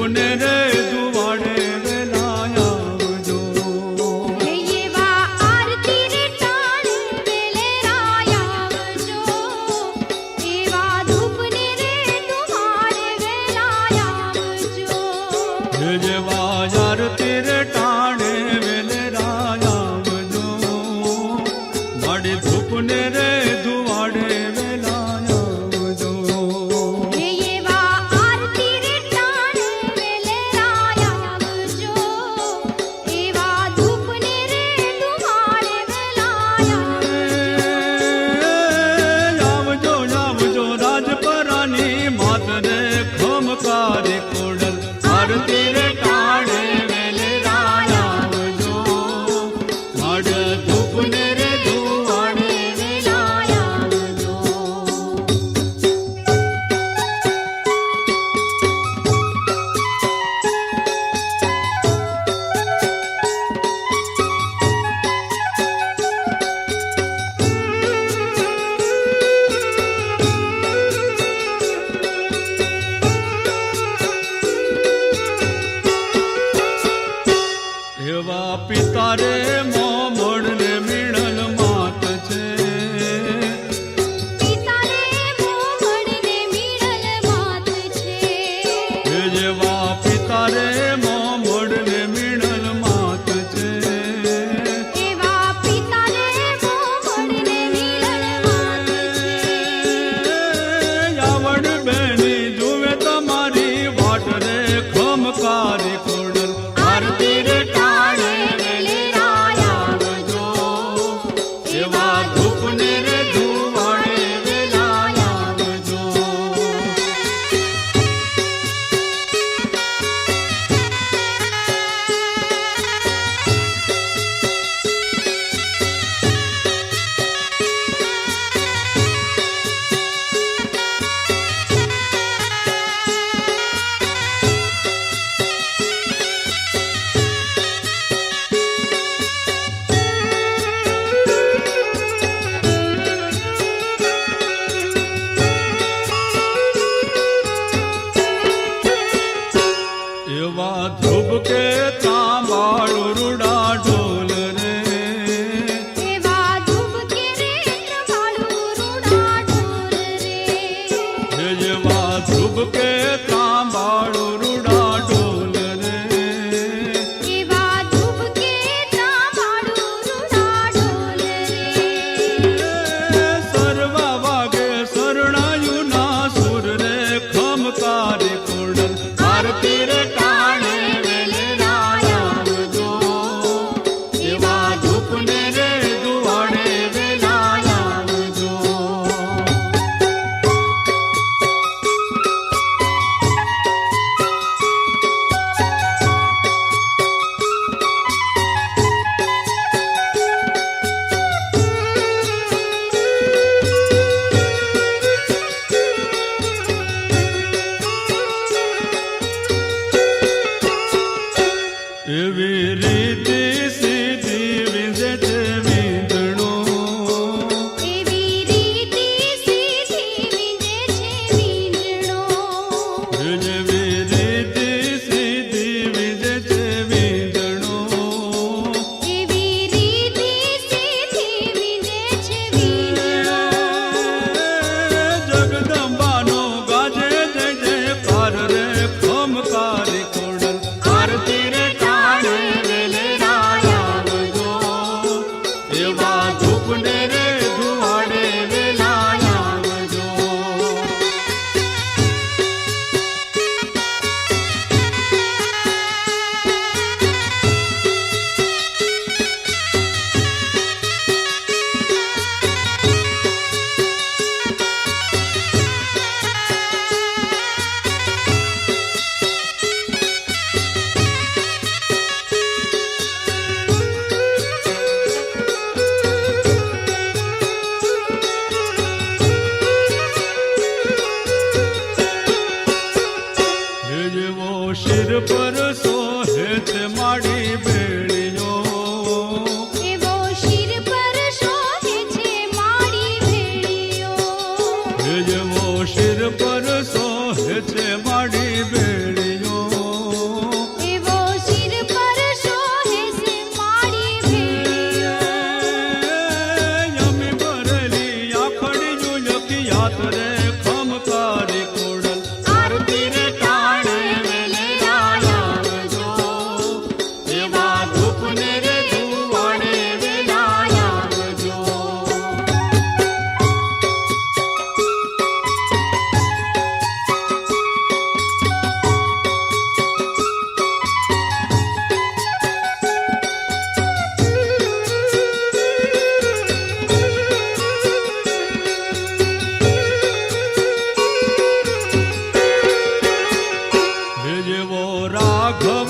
ધૂપને રે ધુવાડે વેલા આવજો. એવા આરતી રે ટાણે વેલે રાય આવજો. એવા ધૂપને રે ધુવાડે વેલા આવજો. જેવા આરતી રે ટાણે વેલે રાય આવજો. માડી ધૂપને રે ધુવાડે વેલા આવજો. એવા આરતી રે ટાણે વેલે રાય આવજો. એવા ધૂપને રે ધુવાડે વેલા આવજો. આવજો આવજો રાજપરાની માત રે ખમકારી કોડલ. આરતી રે ટાણે વેલે રાય આવજો. માડ ધૂપને રે ધુવાડે વેલા આવજો. એવા પિતા રે મોમડ ને મીણલ માત છે. પિતા રે મોમડ ને મીણલ માત છે. જેવા પિતા રે મોમડ ને મીણલ માત છે. એવા પિતા રે મોમડ ને મીણલ માત છે. આવડ બેની જુએ તમારી વાટ રે ખમકારી કોડલ. આરતી રે ટાણે વેલે રાય આવજો. એવા ધૂપને રે ધુવાડે વેલા આવજો. એવા ધ્રુવ કે તાંબાળું રૂડા ઢોલ રે. એવા ધૂપ કે રે ત્રમાળું રૂડા ઢોલ રે. જેવા ધ્રુવ કે તાંબાળું રૂડા ઢોલ રે. એવા ધૂપ કે ત્રમાળું રૂડા ઢોલ રે. સર્વા વાગે શરણાયુના સુર રે ખમકારી કોડલ. આરતી રે ટાણે વેલે રાય આવજો. એવા ધૂપને રે ધુવાડે વેલા આવજો. એવી રીતિ સીધી વિંજે છે વીંધણો. એવી રીતિ સીધી વિંજે છે વીંજણો. જેવી રીતિ સીધી વિંજે છે વીંધણો. એવી રીતિ સીધી વિંજે છે વીંજણો. જગદંબાનો ગાજે જય જયકાર રે ખમકારી કોડલ. આરતી રે ટાણે વેલે રાય આવજો. એવા ધૂપને રે ધુવાડે વેલા આવજો. શિર પર સોહે છે માડી બેડીઓ. એવો શિર પર શોભે છે માડી ભેળીઓ. જેવો શિર પર સોહે છે માડી બેડીઓ. જેવો રાઘવ